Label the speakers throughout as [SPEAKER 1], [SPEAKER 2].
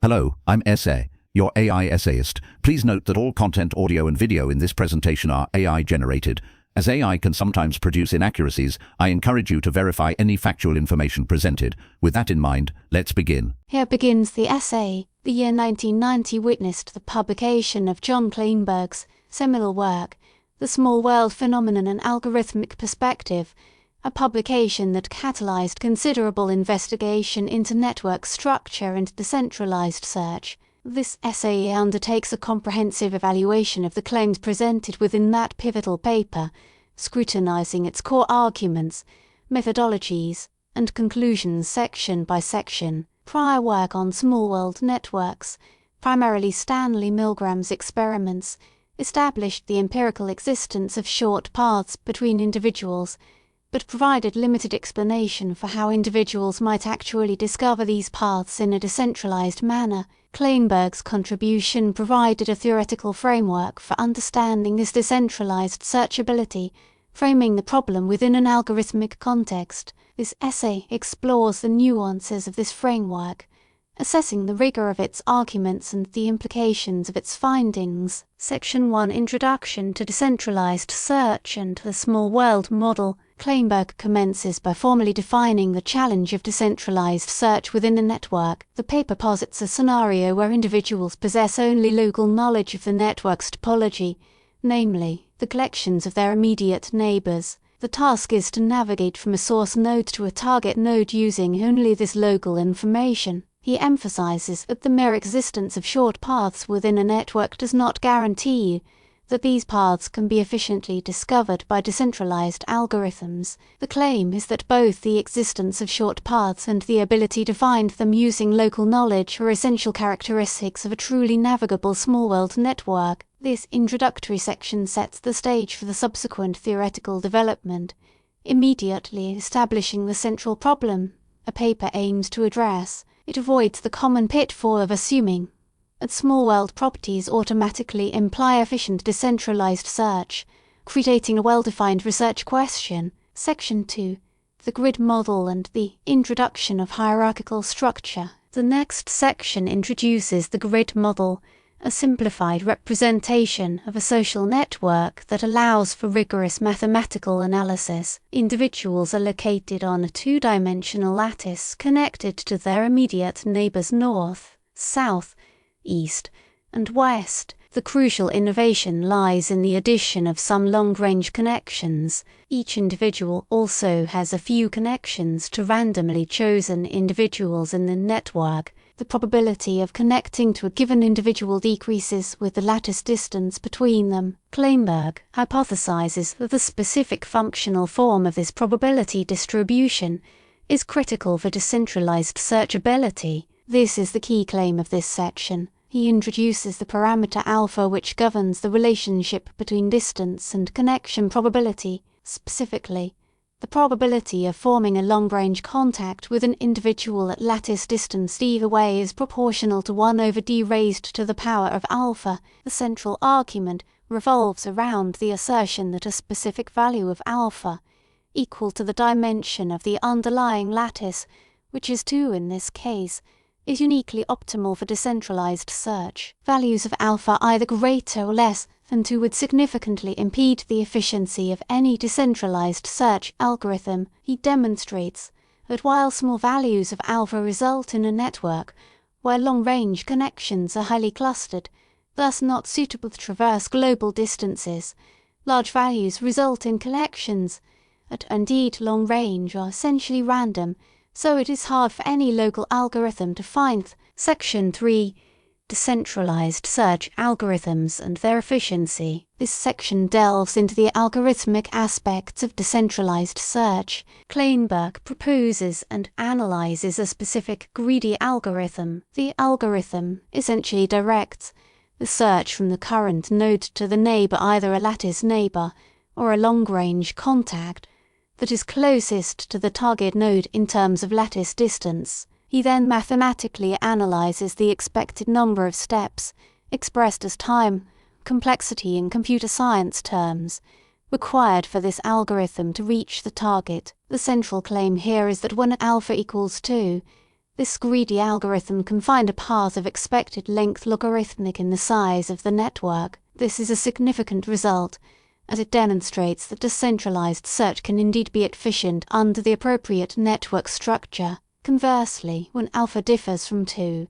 [SPEAKER 1] Hello, I'm Essay, your AI essayist. Please note that all content, audio and video in this presentation are AI generated. As AI can sometimes produce inaccuracies, I encourage you to verify any factual information presented. With that in mind, let's begin.
[SPEAKER 2] Here begins the essay. The year 1990 witnessed the publication of Jon Kleinberg's seminal work, The Small World Phenomenon: An Algorithmic Perspective, a publication that catalyzed considerable investigation into network structure and decentralized search. This essay undertakes a comprehensive evaluation of the claims presented within that pivotal paper, scrutinizing its core arguments, methodologies, and conclusions section by section. Prior work on small world networks, primarily Stanley Milgram's experiments, established the empirical existence of short paths between individuals, but provided limited explanation for how individuals might actually discover these paths in a decentralized manner. Kleinberg's contribution provided a theoretical framework for understanding this decentralized searchability, framing the problem within an algorithmic context. This essay explores the nuances of this framework, assessing the rigor of its arguments and the implications of its findings. Section 1: Introduction to Decentralized Search and the Small World Model. Kleinberg commences by formally defining the challenge of decentralized search within a network. The paper posits a scenario where individuals possess only local knowledge of the network's topology, namely, the collections of their immediate neighbors. The task is to navigate from a source node to a target node using only this local information. He emphasizes that the mere existence of short paths within a network does not guarantee that these paths can be efficiently discovered by decentralized algorithms. The claim is that both the existence of short paths and the ability to find them using local knowledge are essential characteristics of a truly navigable small-world network. This introductory section sets the stage for the subsequent theoretical development, immediately establishing the central problem a paper aims to address. It avoids the common pitfall of assuming that small-world properties automatically imply efficient decentralized search, creating a well-defined research question. Section 2: The Grid Model and the Introduction of Hierarchical Structure. The next section introduces the grid model, a simplified representation of a social network that allows for rigorous mathematical analysis. Individuals are located on a two-dimensional lattice connected to their immediate neighbors north, south, east, and west. The crucial innovation lies in the addition of some long-range connections. Each individual also has a few connections to randomly chosen individuals in the network. The probability of connecting to a given individual decreases with the lattice distance between them. Kleinberg hypothesizes that the specific functional form of this probability distribution is critical for decentralized searchability. This is the key claim of this section. He introduces the parameter alpha, which governs the relationship between distance and connection probability. Specifically, the probability of forming a long-range contact with an individual at lattice distance either way is proportional to 1 over d raised to the power of alpha. The central argument revolves around the assertion that a specific value of alpha, equal to the dimension of the underlying lattice, which is 2 in this case, is uniquely optimal for decentralized search. Values of alpha either greater or less than 2 would significantly impede the efficiency of any decentralized search algorithm. He demonstrates that while small values of alpha result in a network where long-range connections are highly clustered, thus not suitable to traverse global distances, large values result in collections at indeed long range are essentially random, so it is hard for any local algorithm to find. Section 3: Decentralized search algorithms and their efficiency. This section delves into the algorithmic aspects of decentralized search. Kleinberg proposes and analyzes a specific greedy algorithm. The algorithm essentially directs the search from the current node to the neighbor, either a lattice neighbor or a long-range contact, that is closest to the target node in terms of lattice distance. He then mathematically analyzes the expected number of steps, expressed as time, complexity in computer science terms, required for this algorithm to reach the target. The central claim here is that when alpha equals 2, This greedy algorithm can find a path of expected length logarithmic in the size of the network. This is a significant result, as it demonstrates that decentralized search can indeed be efficient under the appropriate network structure. Conversely, when alpha differs from 2,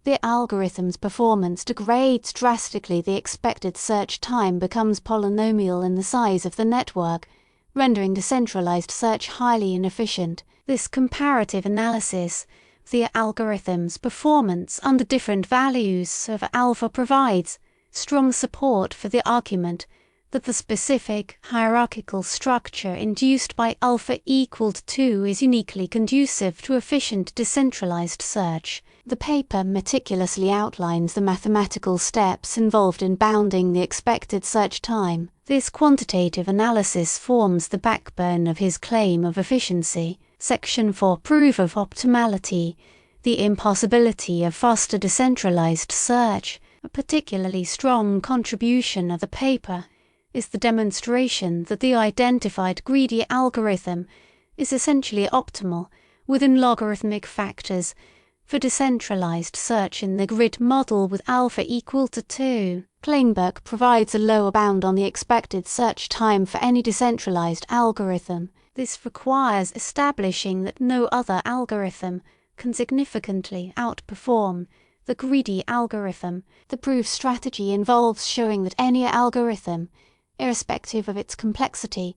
[SPEAKER 2] the algorithm's performance degrades drastically. The expected search time becomes polynomial in the size of the network, rendering decentralized search highly inefficient. This comparative analysis of the algorithm's performance under different values of alpha provides strong support for the argument that the specific hierarchical structure induced by alpha equaled 2 is uniquely conducive to efficient decentralized search. The paper meticulously outlines the mathematical steps involved in bounding the expected search time. This quantitative analysis forms the backbone of his claim of efficiency. Section 4, Proof of optimality, the impossibility of faster decentralized search. A particularly strong contribution of the paper is the demonstration that the identified greedy algorithm is essentially optimal within logarithmic factors for decentralized search in the grid model with alpha equal to 2. Kleinberg provides a lower bound on the expected search time for any decentralized algorithm. This requires establishing that no other algorithm can significantly outperform the greedy algorithm. The proof strategy involves showing that any algorithm, irrespective of its complexity,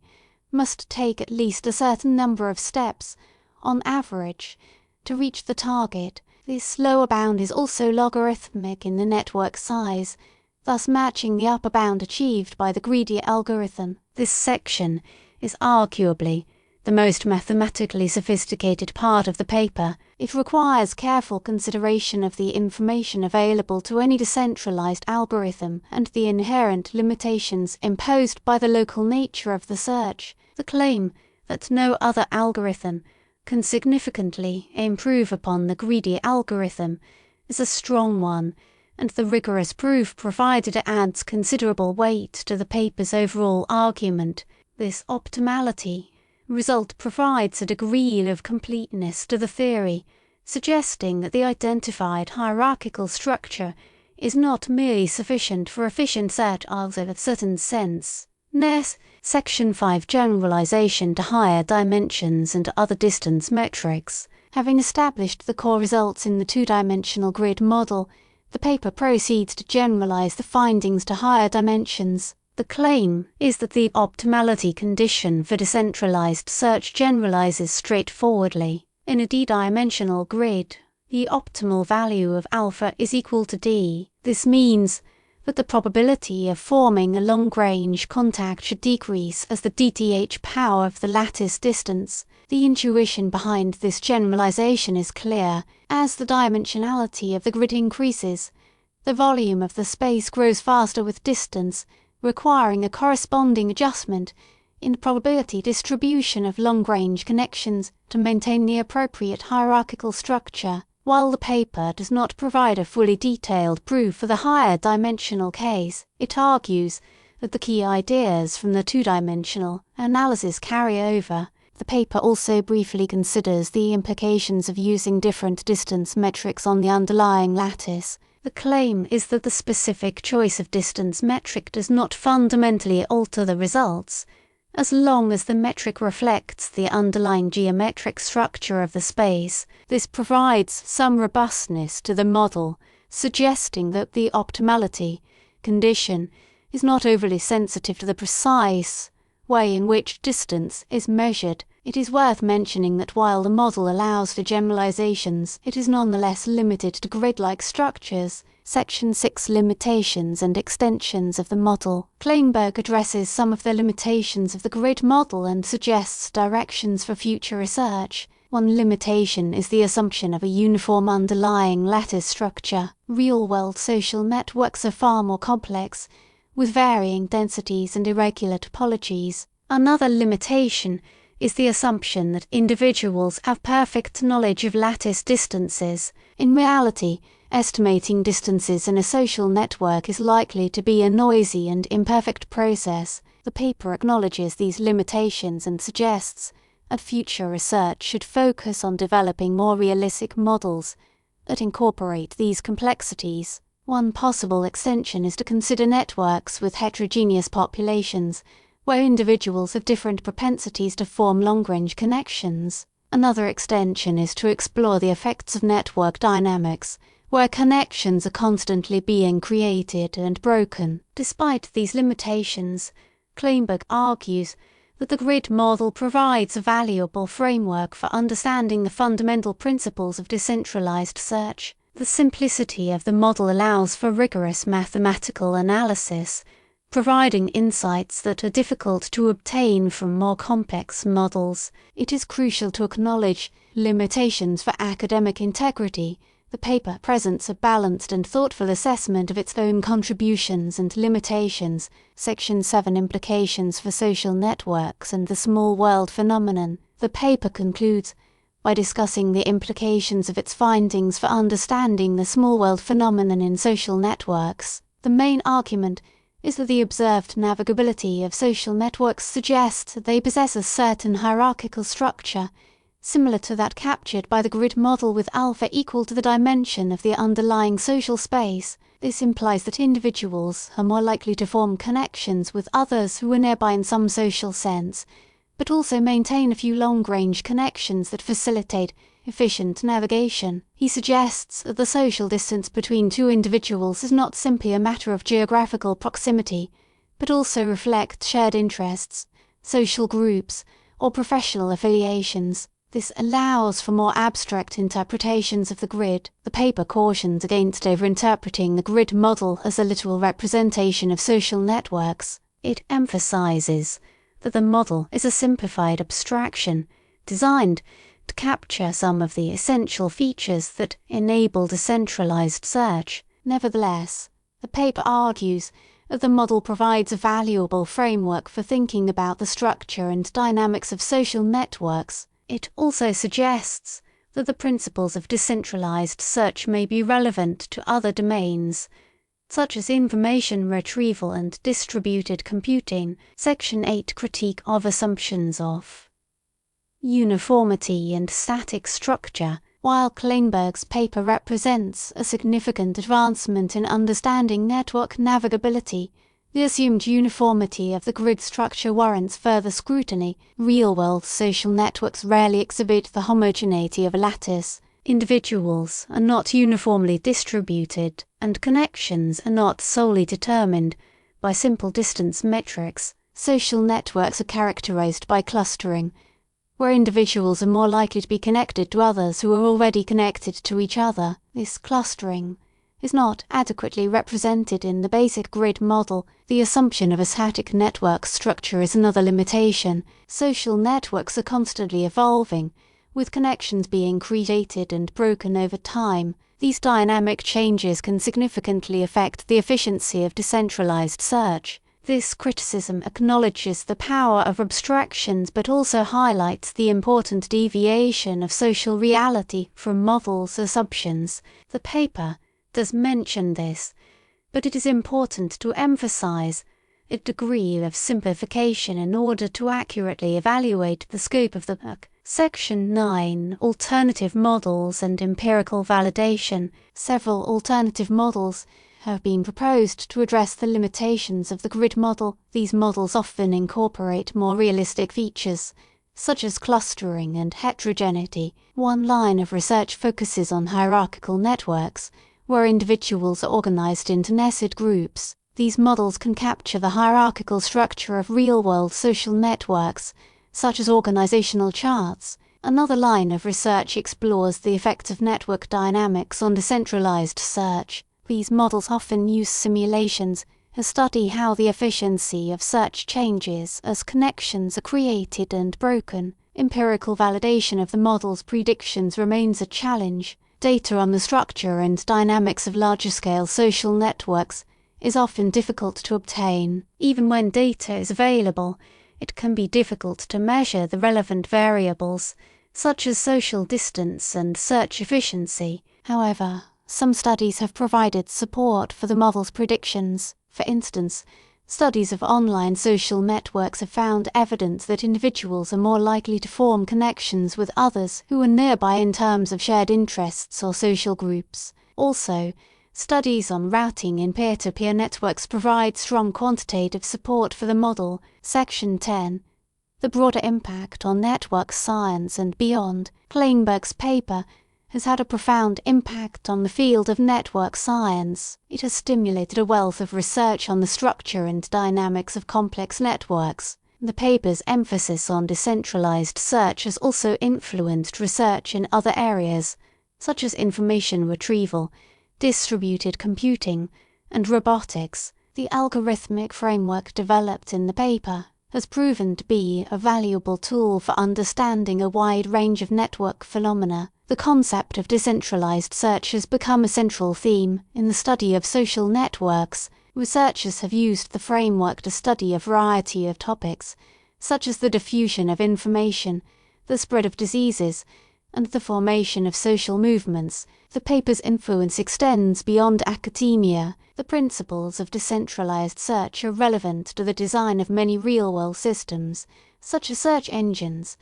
[SPEAKER 2] must take at least a certain number of steps, on average, to reach the target. This lower bound is also logarithmic in the network size, thus matching the upper bound achieved by the greedy algorithm. This section is arguably the most mathematically sophisticated part of the paper. It requires careful consideration of the information available to any decentralized algorithm and the inherent limitations imposed by the local nature of the search. The claim that no other algorithm can significantly improve upon the greedy algorithm is a strong one, and the rigorous proof provided adds considerable weight to the paper's overall argument. This optimality result provides a degree of completeness to the theory, suggesting that the identified hierarchical structure is not merely sufficient for efficient search in a certain sense. Next, Section 5, Generalization to higher dimensions and other distance metrics. Having established the core results in the two-dimensional grid model, the paper proceeds to generalize the findings to higher dimensions. The claim is that the optimality condition for decentralized search generalizes straightforwardly. In a d-dimensional grid, the optimal value of alpha is equal to d. This means that the probability of forming a long-range contact should decrease as the DTH power of the lattice distance. The intuition behind this generalization is clear. As the dimensionality of the grid increases, the volume of the space grows faster with distance, requiring a corresponding adjustment in the probability distribution of long-range connections to maintain the appropriate hierarchical structure. While the paper does not provide a fully detailed proof for the higher dimensional case, it argues that the key ideas from the two-dimensional analysis carry over. The paper also briefly considers the implications of using different distance metrics on the underlying lattice. The claim is that the specific choice of distance metric does not fundamentally alter the results, as long as the metric reflects the underlying geometric structure of the space. This provides some robustness to the model, suggesting that the optimality condition is not overly sensitive to the precise way in which distance is measured. It is worth mentioning that while the model allows for generalizations, it is nonetheless limited to grid-like structures. Section 6, Limitations and Extensions of the Model. Kleinberg addresses some of the limitations of the grid model and suggests directions for future research. One limitation is the assumption of a uniform underlying lattice structure. Real-world social networks are far more complex, with varying densities and irregular topologies. Another limitation is the assumption that individuals have perfect knowledge of lattice distances. In reality, estimating distances in a social network is likely to be a noisy and imperfect process. The paper acknowledges these limitations and suggests and future research should focus on developing more realistic models that incorporate these complexities. One possible extension is to consider networks with heterogeneous populations, where individuals have different propensities to form long-range connections. Another extension is to explore the effects of network dynamics, where connections are constantly being created and broken. Despite these limitations, Kleinberg argues that the grid model provides a valuable framework for understanding the fundamental principles of decentralized search. The simplicity of the model allows for rigorous mathematical analysis, providing insights that are difficult to obtain from more complex models. It is crucial to acknowledge limitations for academic integrity. The paper presents a balanced and thoughtful assessment of its own contributions and limitations. Section 7 Implications for Social Networks and the Small World Phenomenon. The paper concludes by discussing the implications of its findings for understanding the small world phenomenon in social networks. The main argument is that the observed navigability of social networks suggests that they possess a certain hierarchical structure, similar to that captured by the grid model, with alpha equal to the dimension of the underlying social space. This implies that individuals are more likely to form connections with others who are nearby in some social sense, but also maintain a few long-range connections that facilitate efficient navigation. He suggests that the social distance between two individuals is not simply a matter of geographical proximity, but also reflects shared interests, social groups, or professional affiliations. This allows for more abstract interpretations of the grid. The paper cautions against overinterpreting the grid model as a literal representation of social networks. It emphasizes that the model is a simplified abstraction designed to capture some of the essential features that enable decentralized search. Nevertheless, the paper argues that the model provides a valuable framework for thinking about the structure and dynamics of social networks. It also suggests that the principles of decentralized search may be relevant to other domains, such as information retrieval and distributed computing. Section 8 Critique of Assumptions of Uniformity and Static Structure. While Kleinberg's paper represents a significant advancement in understanding network navigability, the assumed uniformity of the grid structure warrants further scrutiny. Real-world social networks rarely exhibit the homogeneity of a lattice. Individuals are not uniformly distributed, and connections are not solely determined by simple distance metrics. Social networks are characterized by clustering, where individuals are more likely to be connected to others who are already connected to each other. This clustering is not adequately represented in the basic grid model. The assumption of a static network structure is another limitation. Social networks are constantly evolving, with connections being created and broken over time. These dynamic changes can significantly affect the efficiency of decentralized search. This criticism acknowledges the power of abstractions but also highlights the important deviation of social reality from models' assumptions. The paper does mention this, but it is important to emphasize a degree of simplification in order to accurately evaluate the scope of the book. Section 9 Alternative Models and Empirical Validation. Several alternative models have been proposed to address the limitations of the grid model. These models often incorporate more realistic features, such as clustering and heterogeneity. One line of research focuses on hierarchical networks, where individuals are organized into nested groups. These models can capture the hierarchical structure of real-world social networks, such as organizational charts. Another line of research explores the effects of network dynamics on decentralized search. These models often use simulations to study how the efficiency of search changes as connections are created and broken. Empirical validation of the model's predictions remains a challenge. Data on the structure and dynamics of larger-scale social networks is often difficult to obtain. Even when data is available, it can be difficult to measure the relevant variables, such as social distance and search efficiency. However, some studies have provided support for the model's predictions. For instance, Studies of online social networks have found evidence that individuals are more likely to form connections with others who are nearby in terms of shared interests or social groups. Also, studies on routing in peer-to-peer networks provide strong quantitative support for the model. Section 10. The broader impact on network science and beyond. Kleinberg's paper has had a profound impact on the field of network science. It has stimulated a wealth of research on the structure and dynamics of complex networks. The paper's emphasis on decentralized search has also influenced research in other areas, such as information retrieval, distributed computing, and robotics. The algorithmic framework developed in the paper has proven to be a valuable tool for understanding a wide range of network phenomena. The concept of decentralized search has become a central theme in the study of social networks. Researchers have used the framework to study a variety of topics, such as the diffusion of information, the spread of diseases, and the formation of social movements. The paper's influence extends beyond academia. The principles of decentralized search are relevant to the design of many real-world systems, such as search engines,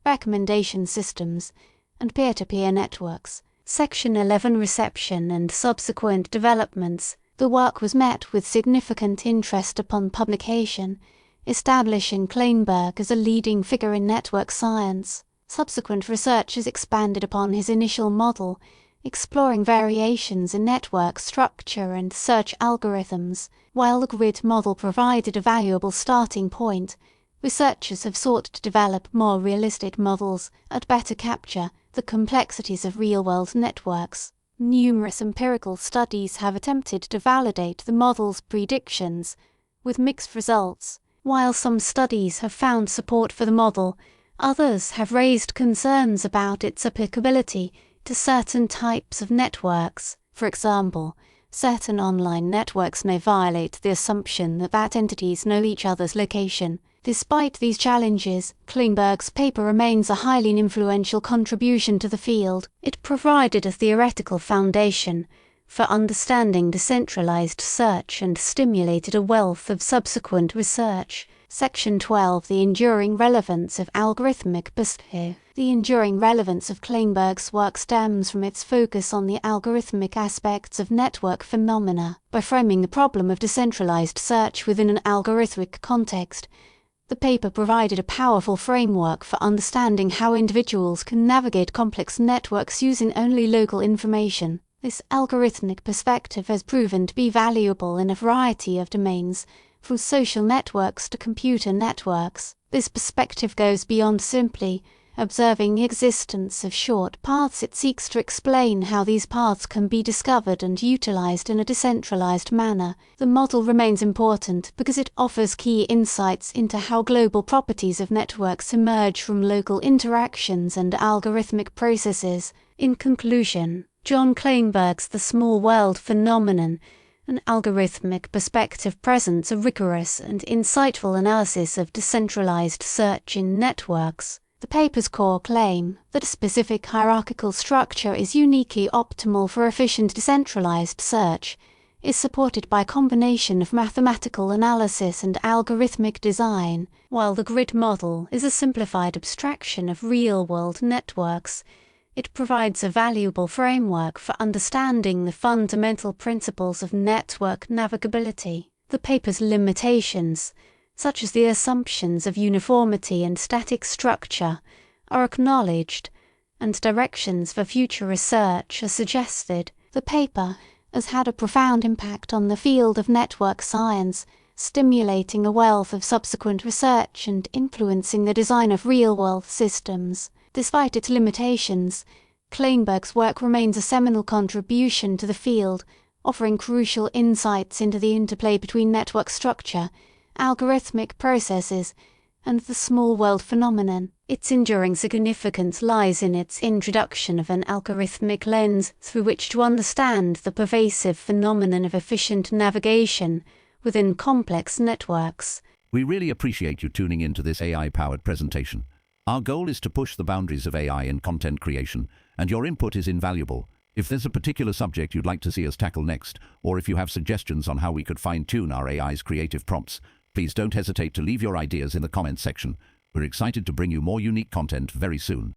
[SPEAKER 2] recommendation systems, and peer-to-peer networks. Section 11. Reception and subsequent developments. The work was met with significant interest upon publication, establishing Kleinberg as a leading figure in network science. Subsequent research has expanded upon his initial model, exploring variations in network structure and search algorithms. While the grid model provided a valuable starting point, researchers have sought to develop more realistic models that better capture the complexities of real-world networks. Numerous empirical studies have attempted to validate the model's predictions, with mixed results. While some studies have found support for the model, others have raised concerns about its applicability to certain types of networks. For example, certain online networks may violate the assumption that entities know each other's location. Despite these challenges, Kleinberg's paper remains a highly influential contribution to the field. It provided a theoretical foundation for understanding decentralized search and stimulated a wealth of subsequent research. Section 12. The enduring relevance of algorithmic perspective. The enduring relevance of Kleinberg's work stems from its focus on the algorithmic aspects of network phenomena. By framing the problem of decentralized search within an algorithmic context, the paper provided a powerful framework for understanding how individuals can navigate complex networks using only local information. This algorithmic perspective has proven to be valuable in a variety of domains, from social networks to computer networks. This perspective goes beyond simply observing the existence of short paths. It seeks to explain how these paths can be discovered and utilized in a decentralized manner. The model remains important because it offers key insights into how global properties of networks emerge from local interactions and algorithmic processes. In conclusion, Jon Kleinberg's The Small World Phenomenon, an algorithmic perspective, presents a rigorous and insightful analysis of decentralized search in networks. The paper's core claim, that a specific hierarchical structure is uniquely optimal for efficient decentralized search, is supported by a combination of mathematical analysis and algorithmic design. While the grid model is a simplified abstraction of real-world networks, it provides a valuable framework for understanding the fundamental principles of network navigability. The paper's limitations, such as the assumptions of uniformity and static structure, are acknowledged, and directions for future research are suggested. The paper has had a profound impact on the field of network science, stimulating a wealth of subsequent research and influencing the design of real-world systems. Despite its limitations, Kleinberg's work remains a seminal contribution to the field, offering crucial insights into the interplay between network structure, algorithmic processes, and the small world phenomenon. Its enduring significance lies in its introduction of an algorithmic lens through which to understand the pervasive phenomenon of efficient navigation within complex networks.
[SPEAKER 1] We really appreciate you tuning in to this AI-powered presentation. Our goal is to push the boundaries of AI in content creation, and your input is invaluable. If there's a particular subject you'd like to see us tackle next, or if you have suggestions on how we could fine-tune our AI's creative prompts, please don't hesitate to leave your ideas in the comments section. We're excited to bring you more unique content very soon.